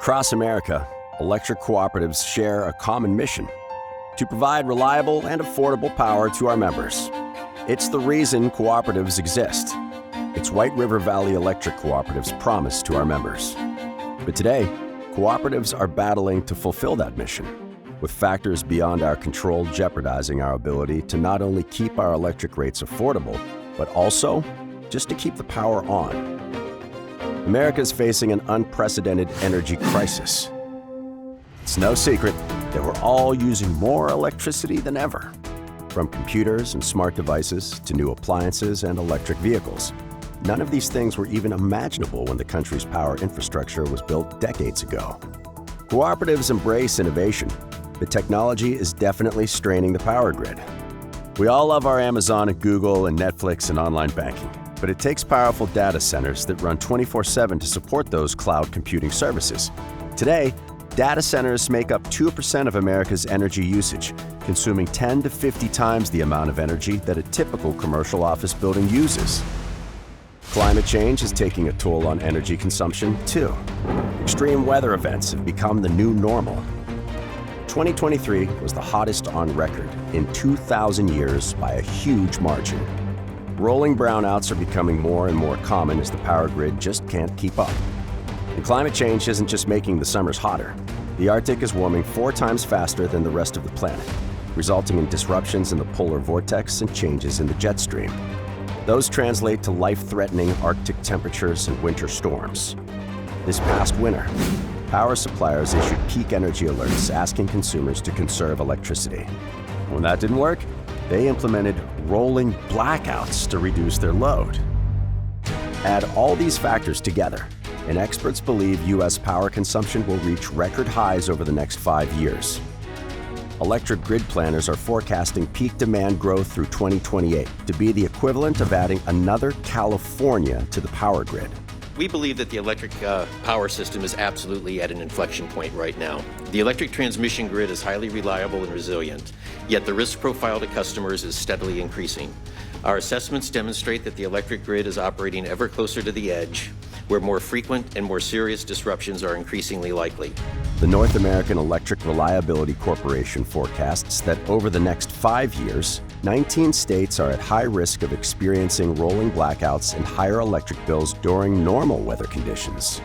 Across America, electric cooperatives share a common mission: to provide reliable and affordable power to our members. It's the reason cooperatives exist. It's White River Valley Electric Cooperative's promise to our members. But today, cooperatives are battling to fulfill that mission, with factors beyond our control jeopardizing our ability to not only keep our electric rates affordable, but also just to keep the power on. America is facing an unprecedented energy crisis. It's no secret that we're all using more electricity than ever, from computers and smart devices to new appliances and electric vehicles. None of these things were even imaginable when the country's power infrastructure was built decades ago. Cooperatives embrace innovation, but technology is definitely straining the power grid. We all love our Amazon and Google and Netflix and online banking, but it takes powerful data centers that run 24/7 to support those cloud computing services. Today, data centers make up 2% of America's energy usage, consuming 10 to 50 times the amount of energy that a typical commercial office building uses. Climate change is taking a toll on energy consumption, too. Extreme weather events have become the new normal. 2023 was the hottest on record in 2,000 years by a huge margin. Rolling brownouts are becoming more and more common as the power grid just can't keep up. And climate change isn't just making the summers hotter. The Arctic is warming 4 times faster than the rest of the planet, resulting in disruptions in the polar vortex and changes in the jet stream. Those translate to life-threatening Arctic temperatures and winter storms. This past winter, power suppliers issued peak energy alerts asking consumers to conserve electricity. When that didn't work, they implemented rolling blackouts to reduce their load. Add all these factors together, and experts believe U.S. power consumption will reach record highs over the next 5 years. Electric grid planners are forecasting peak demand growth through 2028 to be the equivalent of adding another California to the power grid. We believe that the electric power system is absolutely at an inflection point right now. The electric transmission grid is highly reliable and resilient, yet the risk profile to customers is steadily increasing. Our assessments demonstrate that the electric grid is operating ever closer to the edge, where more frequent and more serious disruptions are increasingly likely. The North American Electric Reliability Corporation forecasts that over the next 5 years, 19 states are at high risk of experiencing rolling blackouts and higher electric bills during normal weather conditions.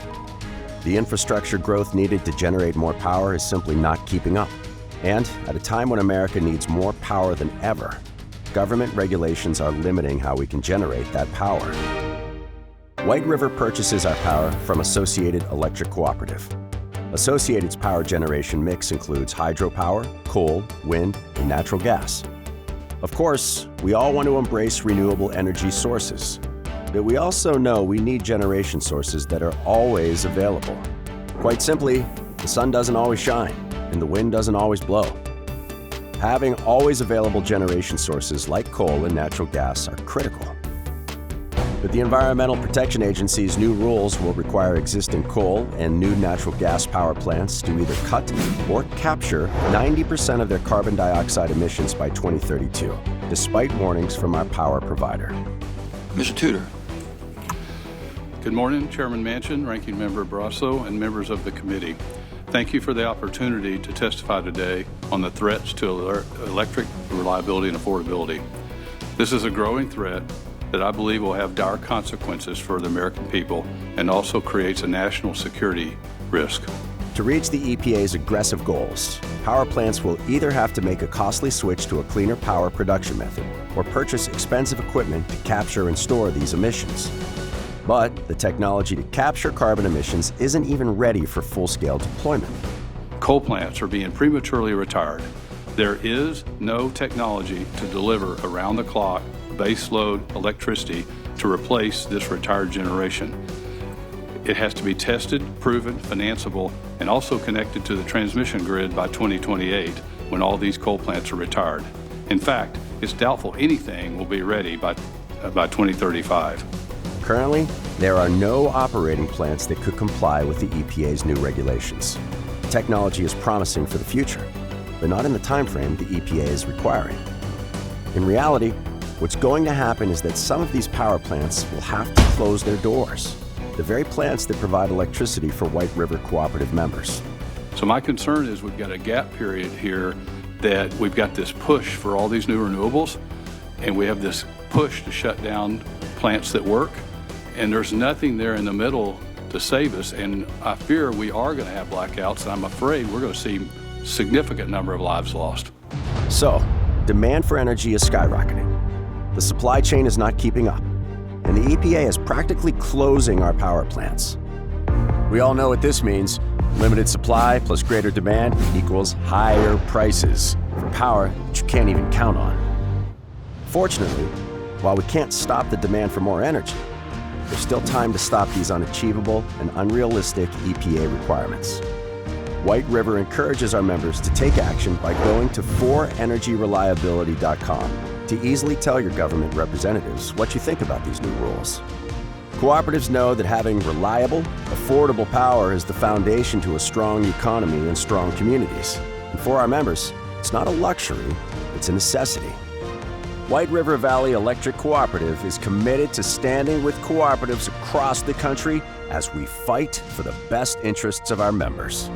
The infrastructure growth needed to generate more power is simply not keeping up. And at a time when America needs more power than ever, government regulations are limiting how we can generate that power. White River purchases our power from Associated Electric Cooperative. Associated's power generation mix includes hydropower, coal, wind, and natural gas. Of course, we all want to embrace renewable energy sources, but we also know we need generation sources that are always available. Quite simply, the sun doesn't always shine, and the wind doesn't always blow. Having always available generation sources like coal and natural gas are critical. But the Environmental Protection Agency's new rules will require existing coal and new natural gas power plants to either cut or capture 90% of their carbon dioxide emissions by 2032, despite warnings from our power provider. Mr. Tudor. Good morning, Chairman Manchin, Ranking Member Barrasso, and members of the committee. Thank you for the opportunity to testify today on the threats to electric reliability and affordability. This is a growing threat that I believe will have dire consequences for the American people and also creates a national security risk. To reach the EPA's aggressive goals, power plants will either have to make a costly switch to a cleaner power production method or purchase expensive equipment to capture and store these emissions. But the technology to capture carbon emissions isn't even ready for full-scale deployment. Coal plants are being prematurely retired. There is no technology to deliver around-the-clock baseload electricity to replace this retired generation. It has to be tested, proven, financeable, and also connected to the transmission grid by 2028 when all these coal plants are retired. In fact, it's doubtful anything will be ready by 2035. Currently, there are no operating plants that could comply with the EPA's new regulations. Technology is promising for the future, but not in the time frame the EPA is requiring. In reality, what's going to happen is that some of these power plants will have to close their doors. the very plants that provide electricity for White River Cooperative members. So my concern is we've got a gap period here that we've got this push for all these new renewables, and we have this push to shut down plants that work, and there's nothing there in the middle to save us, and I fear we are going to have blackouts, and I'm afraid we're going to see a significant number of lives lost. So, demand for energy is skyrocketing. The supply chain is not keeping up, and the EPA is practically closing our power plants. We all know what this means. Limited supply plus greater demand equals higher prices for power that you can't even count on. Fortunately, while we can't stop the demand for more energy, there's still time to stop these unachievable and unrealistic EPA requirements. White River encourages our members to take action by going to 4energyreliability.com to easily tell your government representatives what you think about these new rules. Cooperatives know that having reliable, affordable power is the foundation to a strong economy and strong communities. And for our members, it's not a luxury, it's a necessity. White River Valley Electric Cooperative is committed to standing with cooperatives across the country as we fight for the best interests of our members.